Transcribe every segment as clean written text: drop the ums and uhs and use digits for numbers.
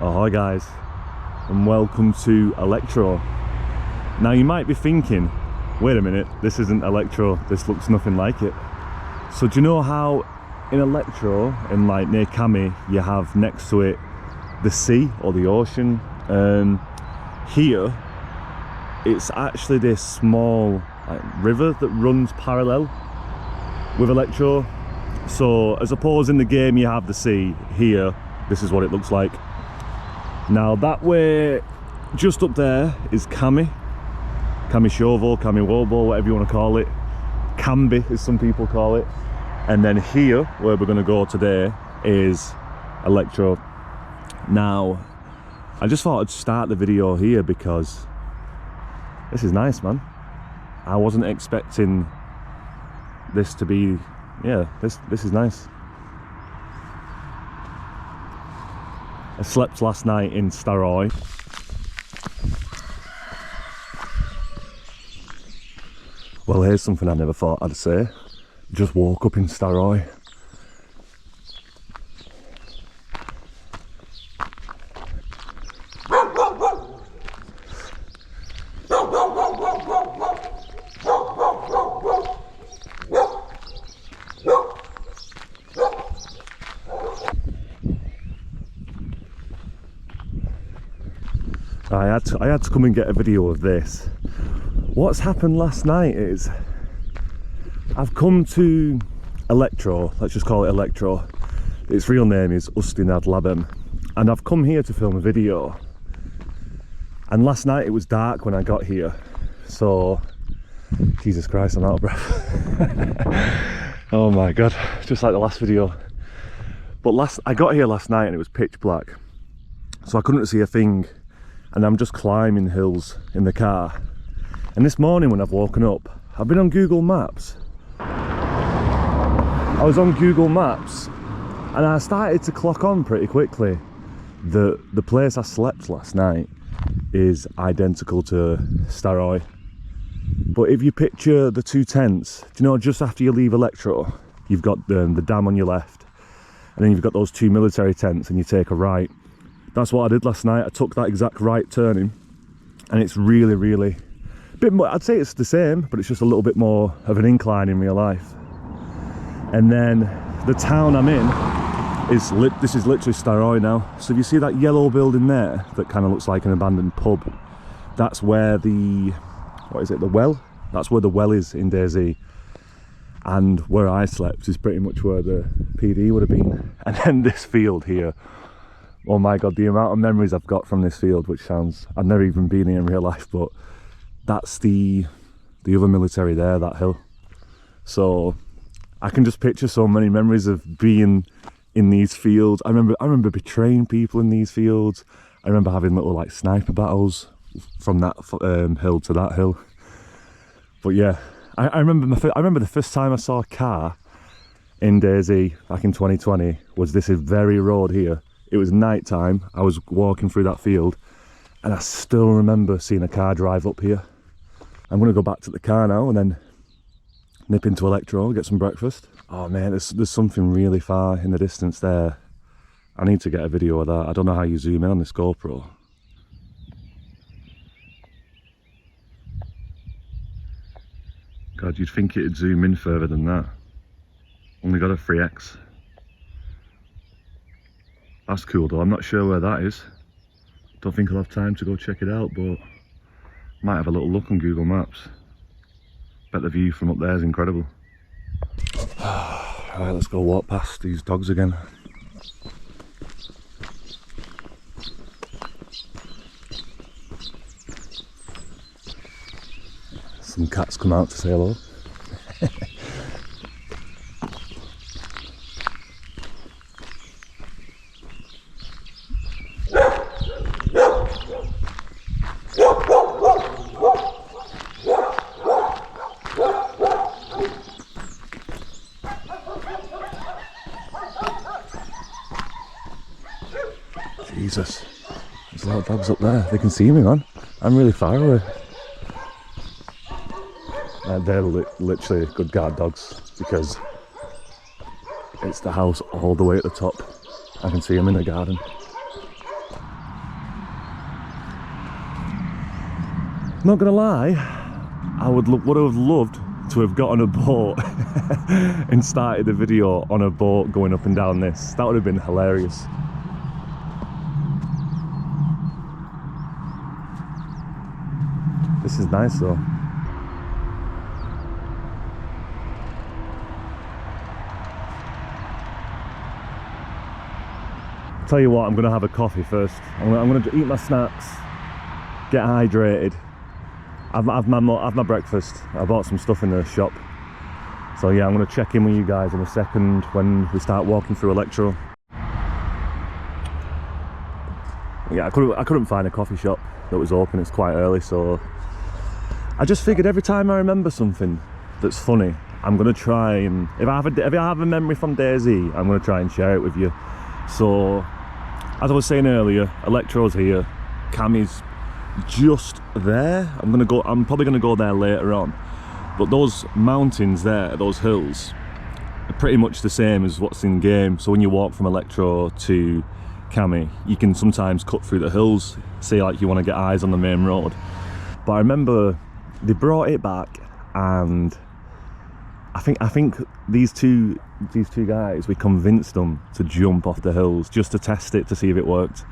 Oh, hi guys, and welcome to Elektro. Now you might be thinking, wait a minute, this isn't Elektro, this looks nothing like it. So do you know how in Elektro, in like near Cami, you have next to it the sea or the ocean? Here, it's actually this small river that runs parallel with Elektro. So as opposed in the game you have the sea, here this is what it looks like. Now that way, just up there is Cami Shovo, Cami Wobo, whatever you want to call it. Camby, as some people call it. And then here, where we're going to go today, is Elektro. Now, I just thought I'd start the video here because this is nice, man. I wasn't expecting this to be, yeah, this is nice. I slept last night in Staroye. Well, here's something I never thought I'd say. Just woke up in Staroye. I had to come and get a video of this. What's happened last night is I've come to Elektro, let's just call it Elektro. Its real name is Ustinad Labem, and I've come here to film a video. And last night it was dark when I got here, so Jesus Christ, I'm out of breath. Oh my god, just like the last video. But I got here last night and it was pitch black, so I couldn't see a thing. And I'm just climbing hills in the car. And this morning when I've woken up, I've been on Google Maps. I was on Google Maps and I started to clock on pretty quickly that the place I slept last night is identical to Staroye. But if you picture the two tents, do you know, just after you leave Elektro, you've got the dam on your left, and then you've got those two military tents and you take a right. That's what I did last night. I took that exact right turning, and it's really a bit more, I'd say it's the same, but it's just a little bit more of an incline in real life. And then the town I'm in this is literally Staroye now. So if you see that yellow building there that kind of looks like an abandoned pub, that's where the well? That's where the well is in DayZ. And where I slept is pretty much where the PD would have been. And then this field here, oh my god, the amount of memories I've got from this field, which sounds, I've never even been here in real life, but that's the other military there, that hill. So I can just picture so many memories of being in these fields. I remember betraying people in these fields. I remember having little like sniper battles from that hill to that hill. But yeah, I remember the first time I saw a car in DayZ back in 2020 was this very road here. It was night time, I was walking through that field, and I still remember seeing a car drive up here. I'm going to go back to the car now and then nip into Elektro, get some breakfast. Oh man, there's something really far in the distance there. I need to get a video of that. I don't know how you zoom in on this GoPro. God, you'd think it'd zoom in further than that. Only got a 3x. That's cool though, I'm not sure where that is. Don't think I'll have time to go check it out, but might have a little look on Google Maps. Bet the view from up there is incredible. Right, let's go walk past these dogs again. Some cats come out to say hello. Jesus, there's a lot of dogs up there. They can see me, man. I'm really far away. They're literally good guard dogs because it's the house all the way at the top. I can see them in the garden. Not gonna lie, I would have loved to have got on a boat and started the video on a boat going up and down this. That would have been hilarious. This is nice though. Tell you what, I'm gonna have a coffee first. I'm gonna eat my snacks, get hydrated, have my breakfast. I bought some stuff in the shop. So yeah, I'm gonna check in with you guys in a second when we start walking through Elektro. Yeah, I couldn't find a coffee shop that was open. It's quite early, so I just figured every time I remember something that's funny, I'm gonna try and if I have a memory from DayZ, I'm gonna try and share it with you. So, as I was saying earlier, Elektro's here, Cammy's just there. I'm probably gonna go there later on. But those mountains there, those hills, are pretty much the same as what's in game. So when you walk from Elektro to Cammy, you can sometimes cut through the hills, say like you want to get eyes on the main road. But I remember they brought it back, and I think these two guys, we convinced them to jump off the hills just to test it to see if it worked.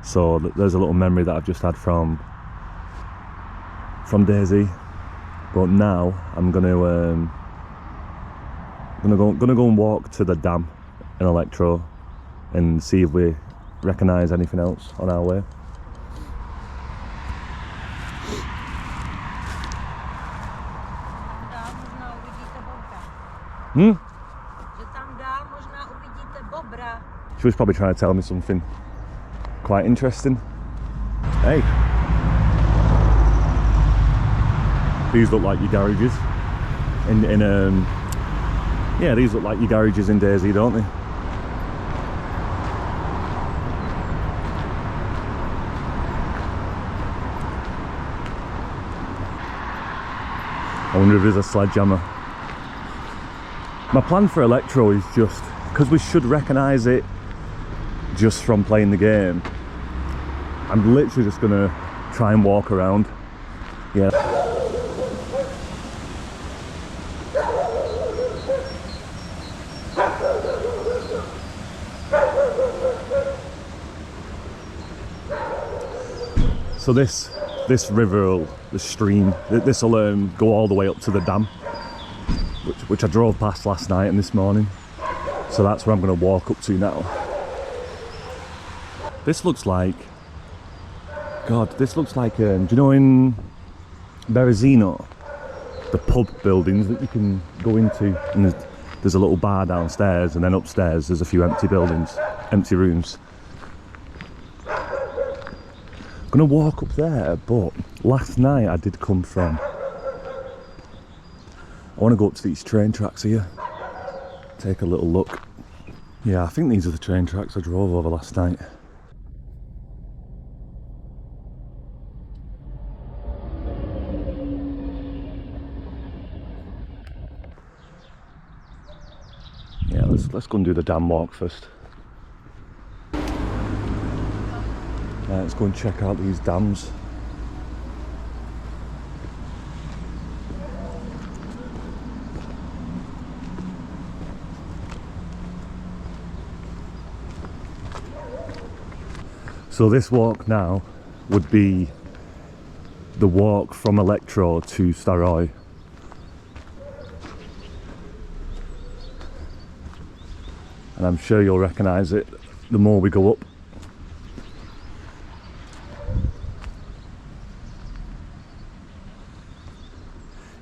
So there's a little memory that I've just had from DayZ. But now I'm gonna go and walk to the dam in Elektro and see if we recognise anything else on our way. She was probably trying to tell me something quite interesting. Hey, these look like your garages yeah, these look like your garages in DayZ, don't they? I wonder if there's a sledgehammer. My plan for Elektro is just, because we should recognise it just from playing the game, I'm literally just gonna try and walk around. Yeah. So this river, the stream, this will go all the way up to the dam, which I drove past last night and this morning. So that's where I'm going to walk up to now. This looks like, God, this looks like, do you know in Berezino, the pub buildings that you can go into, and there's a little bar downstairs, and then upstairs there's a few empty buildings, empty rooms. I'm gonna walk up there, but last night I did come from, I want to go up to these train tracks here, take a little look. Yeah, I think these are the train tracks I drove over last night. Yeah, let's go and do the dam walk first. Let's go and check out these dams. So this walk now would be the walk from Elektro to Staroye. And I'm sure you'll recognise it the more we go up.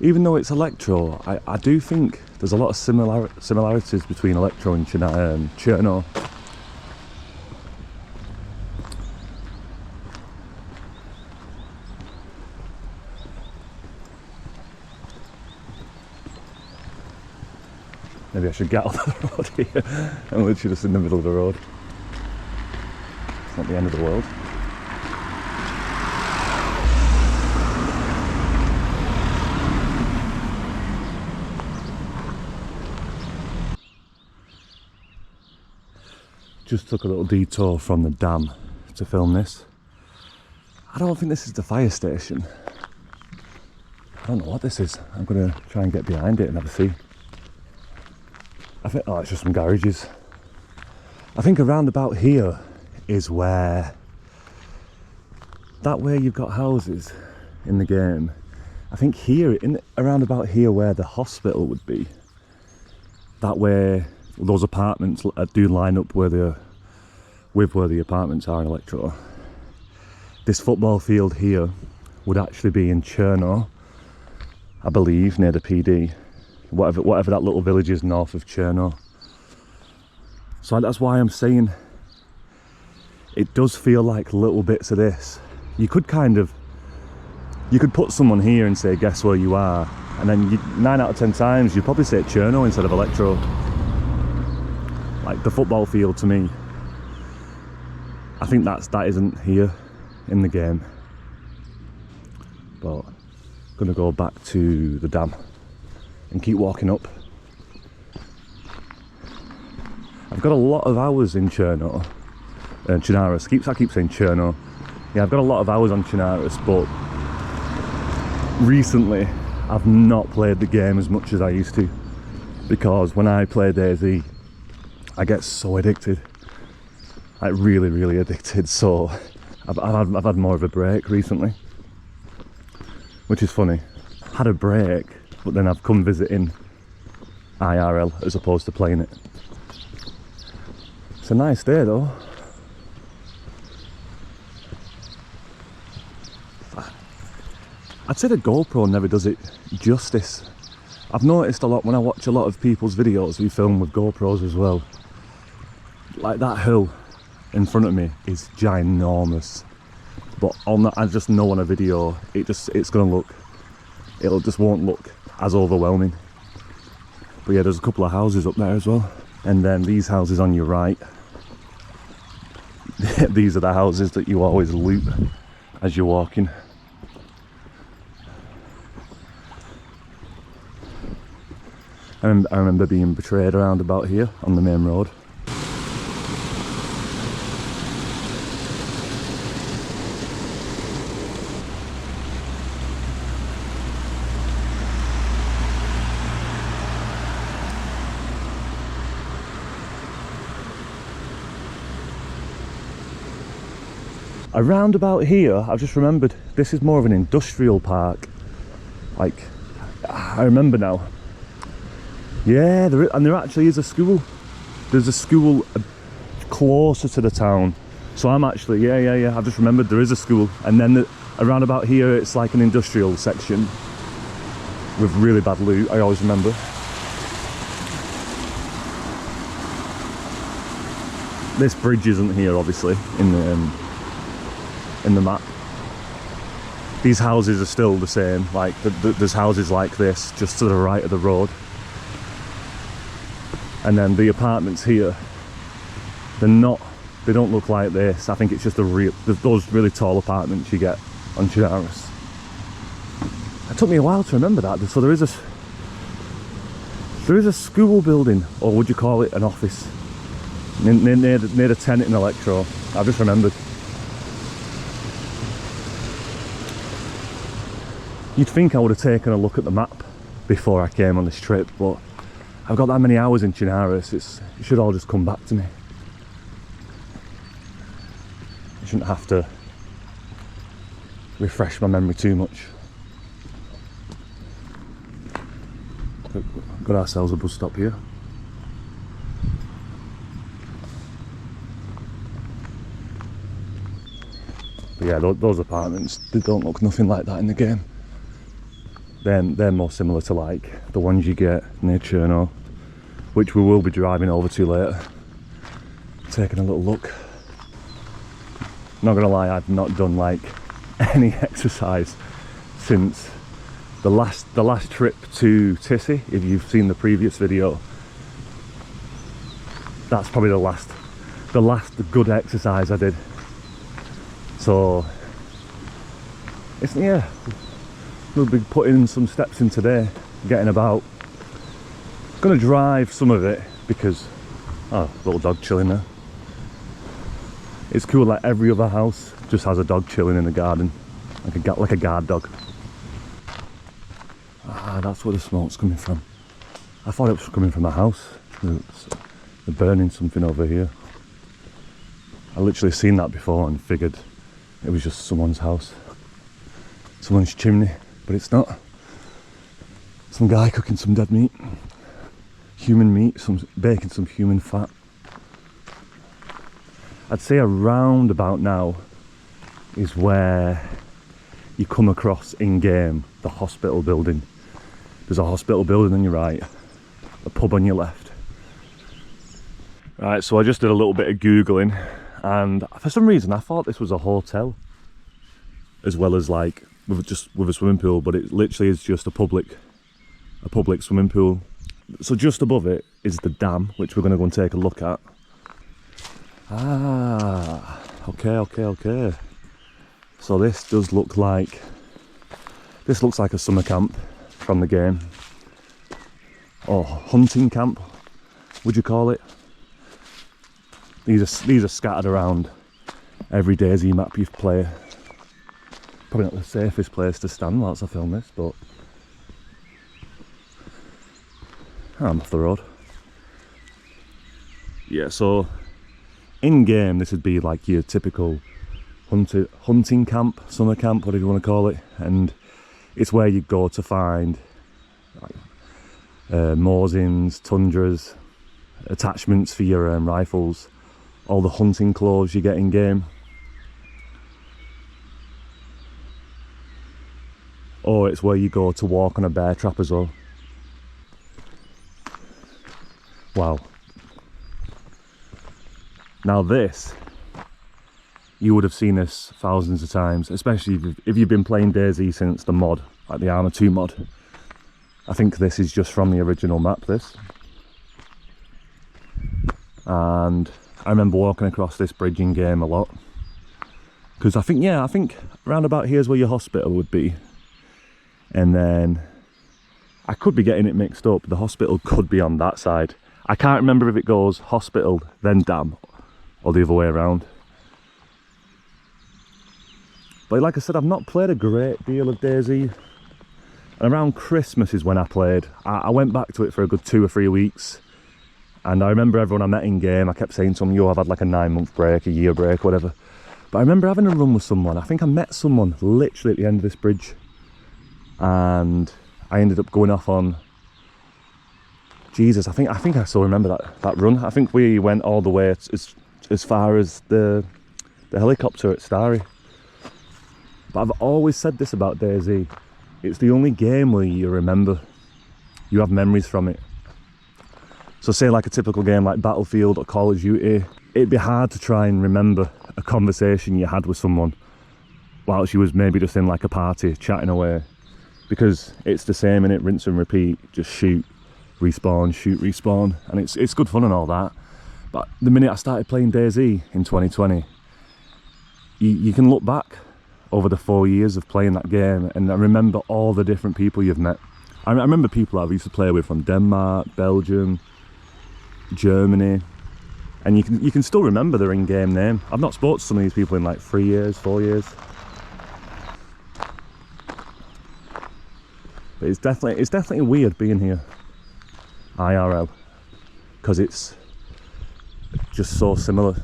Even though it's Elektro, I do think there's a lot of similarities between Elektro and Cherno. Maybe I should get off the road here. I'm literally just in the middle of the road. It's not the end of the world. Just took a little detour from the dam to film this. I don't think this is the fire station. I don't know what this is. I'm gonna try and get behind it and have a see. I think, oh, it's just some garages. I think around about here is where, that way you've got houses in the game. I think here, around about here where the hospital would be, that way those apartments do line up with where the apartments are in Elektro. This football field here would actually be in Cherno, I believe, near the PD. Whatever that little village is north of Cherno. So that's why I'm saying it does feel like little bits of this. You could put someone here and say, guess where you are, and then 9 out of 10 times you'd probably say Cherno instead of Elektro. Like the football field, to me, I think that isn't here in the game. But I'm gonna go back to the dam and keep walking up. I've got a lot of hours in Cherno, Chinaris. I keep saying Cherno. Yeah, I've got a lot of hours on Chinaris, but recently I've not played the game as much as I used to, because when I play DayZ, I get so addicted, like really addicted. So I've had more of a break recently, which is funny. Had a break, but then I've come visiting IRL as opposed to playing it. It's a nice day though. I'd say the GoPro never does it justice. I've noticed a lot when I watch a lot of people's videos who film with GoPros as well. Like that hill in front of me is ginormous, but on that, I just know on a video it just won't look as overwhelming. But yeah, there's a couple of houses up there as well, and then these houses on your right, these are the houses that you always loot as you're walking. I remember being betrayed around about here on the main road. Around about here, I've just remembered, this is more of an industrial park. Like, I remember now. Yeah, there actually is a school. There's a school closer to the town. So I'm actually, yeah, I've just remembered there is a school. And then around about here, it's like an industrial section with really bad loot, I always remember. This bridge isn't here, obviously, in the map. These houses are still the same. Like, there's houses like this just to the right of the road. And then the apartments here, they don't look like this. I think it's just those really tall apartments you get on Chinaris. It took me a while to remember that. So there is a school building, or would you call it an office, near the tenant in Elektro. I've just remembered. You'd think I would have taken a look at the map before I came on this trip, but I've got that many hours in Chinaris, it should all just come back to me. I shouldn't have to refresh my memory too much. Got ourselves a bus stop here. But yeah, those apartments, they don't look nothing like that in the game. They're more similar to like the ones you get near Cherno, which we will be driving over to later. Taking a little look. Not gonna lie, I've not done like any exercise since the last trip to Tissy. If you've seen the previous video, that's probably the last good exercise I did. So it's, yeah, we'll be putting some steps in today, getting about. Gonna drive some of it because, oh, little dog chilling there. It's cool, like every other house just has a dog chilling in the garden, like a guard dog. that's where the smoke's coming from. I thought it was coming from a house. They're burning something over here. I literally seen that before and figured it was just someone's house. Someone's chimney, but it's not. Some guy cooking some dead meat. Human meat, baking some human fat. I'd say around about now is where you come across in-game the hospital building. There's a hospital building on your right, a pub on your left. Right, so I just did a little bit of Googling, and for some reason I thought this was a hotel as well as like with a swimming pool, but it literally is just a public swimming pool. So just above it is the dam, which we're going to go and take a look at. Ah, okay. So this looks like a summer camp from the game, or hunting camp, would you call it? These are scattered around every DayZ map you play. Probably not the safest place to stand whilst I film this, but I'm off the road. Yeah, so in game this would be like your typical hunting camp, summer camp, whatever you want to call it, and it's where you go to find like, Morsins, Tundras, attachments for your rifles, all the hunting clothes you get in game. Or it's where you go to walk on a bear trap as well. Wow. Now this, you would have seen this thousands of times, especially if you've been playing DayZ since the mod, like the Arma 2 mod. I think this is just from the original map, this. And I remember walking across this bridge in game a lot. Because I think around about here's where your hospital would be. And then, I could be getting it mixed up, the hospital could be on that side. I can't remember if it goes hospital, then dam, or the other way around. But like I said, I've not played a great deal of DayZ. And around Christmas is when I played. I went back to it for a good 2 or 3 weeks. And I remember everyone I met in game, I kept saying to them, yo, I've had like a 9-month break, a year break, whatever. But I remember having a run with someone. I think I met someone literally at the end of this bridge. And I ended up going off on, Jesus, I think I still remember that run. I think we went all the way as far as the helicopter at Staroye. But I've always said this about DayZ. It's the only game where you remember. You have memories from it. So say like a typical game like Battlefield or Call of Duty, it'd be hard to try and remember a conversation you had with someone whilst you was maybe just in like a party chatting away. Because it's the same, innit? Rinse and repeat, just shoot, respawn, shoot, respawn, and it's good fun and all that. But the minute I started playing DayZ in 2020, you can look back over the 4 years of playing that game and I remember all the different people you've met. I remember people I've used to play with from Denmark, Belgium, Germany, and you can still remember their in-game name. I've not spoken to some of these people in like 3 years, 4 years. But it's definitely weird being here, IRL, because it's just so similar.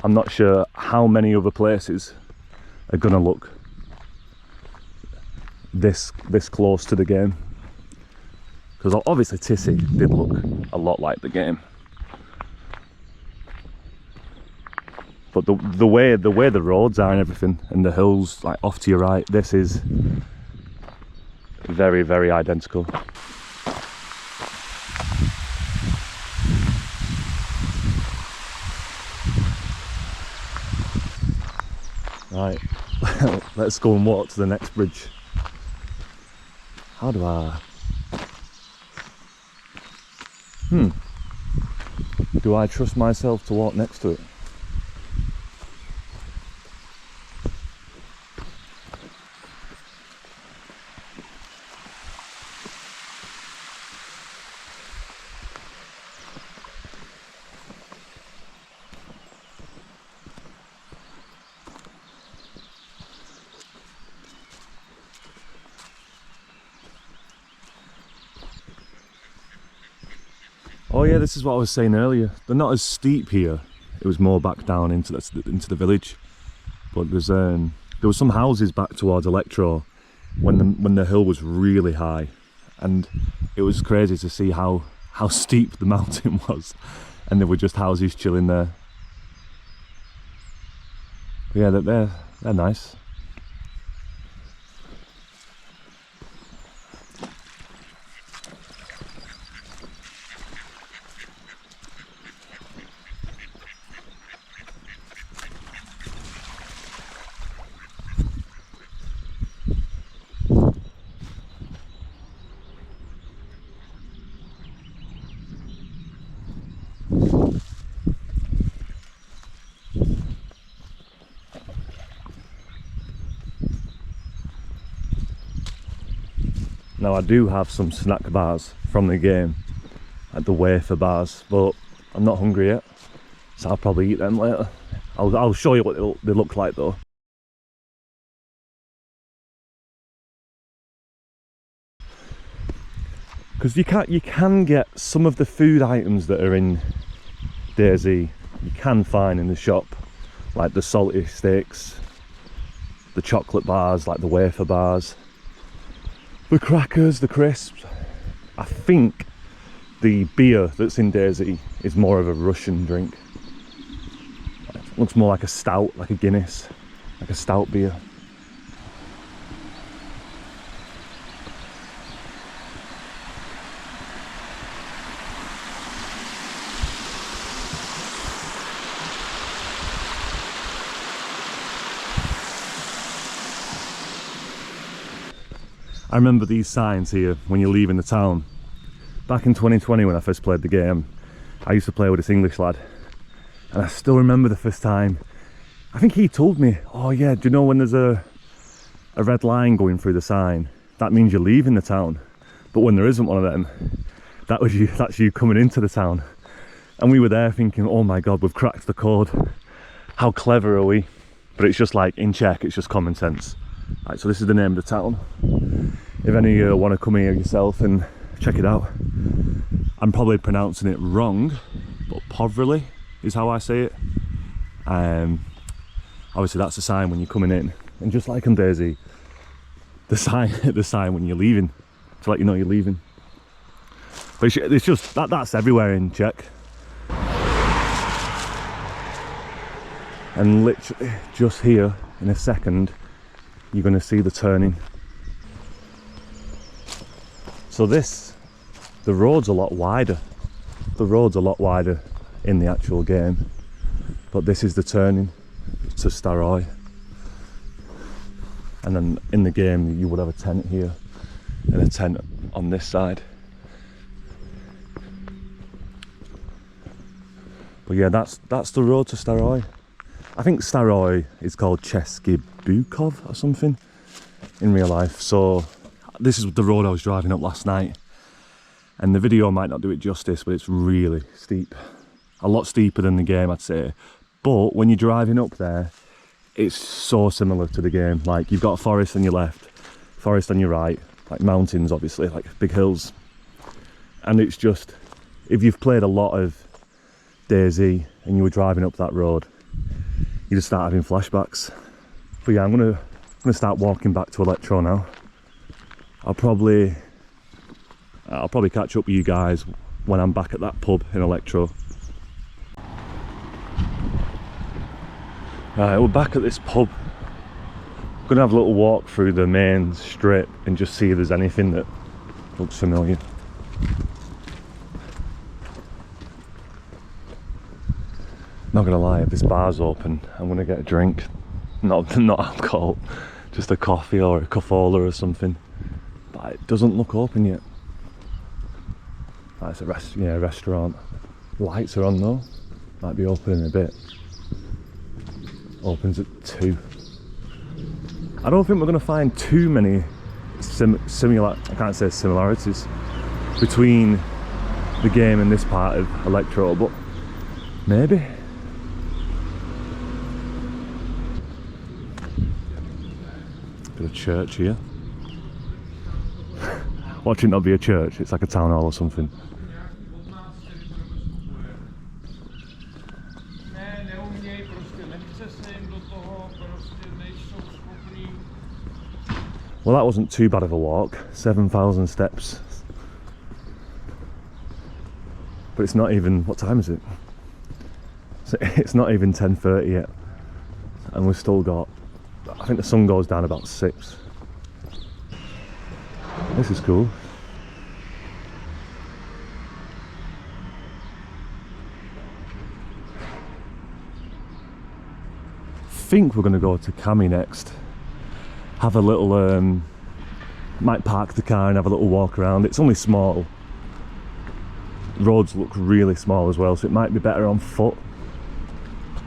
I'm not sure how many other places are gonna look this close to the game, because obviously Tissy did look a lot like the game. But the way the roads are and everything, and the hills like off to your right, this is very, very identical. Right, let's go and walk to the next bridge. How do I... Do I trust myself to walk next to it? Oh yeah, this is what I was saying earlier. They're not as steep here. It was more back down into the village. But there was some houses back towards Elektro when the hill was really high, and it was crazy to see how steep the mountain was, and there were just houses chilling there. But yeah, they're nice. Now I do have some snack bars from the game, like the wafer bars, but I'm not hungry yet, so I'll probably eat them later. I'll show you what they look like though. Because you can get some of the food items that are in DayZ, you can find in the shop, like the salty sticks, the chocolate bars, like the wafer bars, the crackers, the crisps. I think the beer that's in DayZ is more of a Russian drink. It looks more like a stout, like a Guinness, like a stout beer. I remember these signs here when you're leaving the town. Back in 2020 when I first played the game, I used to play with this English lad, and I still remember the first time. I think he told me, oh yeah, do you know when there's a red line going through the sign, that means you're leaving the town. But when there isn't one of them, that's you coming into the town. And we were there thinking, oh my god, we've cracked the code. How clever are we? But it's just like in Czech, it's just common sense. Right, so this is the name of the town. If any of you want to come here yourself and check it out. I'm probably pronouncing it wrong, but Povrely is how I say it. Obviously that's a sign when you're coming in, and just like on DayZ, the sign when you're leaving, to let you know you're leaving. But it's just that's everywhere in Czech. And literally just here in a second you're going to see the turning. So the road's a lot wider. The road's a lot wider in the actual game, but this is the turning to Staroye. And then in the game you would have a tent here and a tent on this side. But yeah, that's the road to Staroye. I think Staroye is called Český Bukov or something in real life. So this is the road I was driving up last night, and the video might not do it justice, but it's really steep. A lot steeper than the game, I'd say. But when you're driving up there, it's so similar to the game. Like, you've got a forest on your left, forest on your right, like mountains obviously, like big hills. And it's just, if you've played a lot of DayZ and you were driving up that road, you just start having flashbacks. But yeah, I'm gonna start walking back to Elektro now. I'll probably catch up with you guys when I'm back at that pub in Elektro. Right, we're back at this pub. I'm gonna have a little walk through the main strip and just see if there's anything that looks familiar. Not gonna lie, if this bar's open, I'm gonna get a drink. Not alcohol, just a coffee or a cofola or something. But it doesn't look open yet. It's a restaurant. Lights are on though. Might be open in a bit. Opens at 2. I don't think we're gonna find too many similarities between the game and this part of Elektro, but maybe. Bit of church here. Watch it not be a church, it's like a town hall or something. Well, that wasn't too bad of a walk, 7,000 steps. But it's not even, what time is it? So it's not even 10:30 yet. And we've still got, I think the sun goes down about 6. This is cool. I think we're going to go to Cami next. Have a little, might park the car and have a little walk around. It's only small. Roads look really small as well, so it might be better on foot.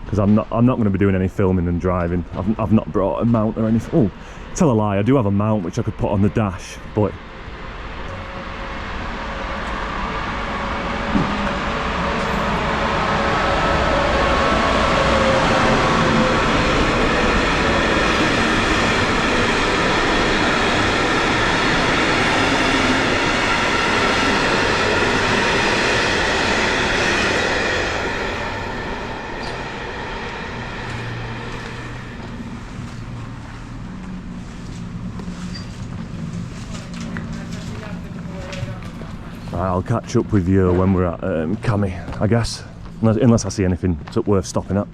Because I'm not going to be doing any filming and driving. I've not brought a mount or anything. Oh, tell a lie, I do have a mount which I could put on the dash, but I'll catch up with you when we're at Cami, I guess. Unless I see anything worth stopping at.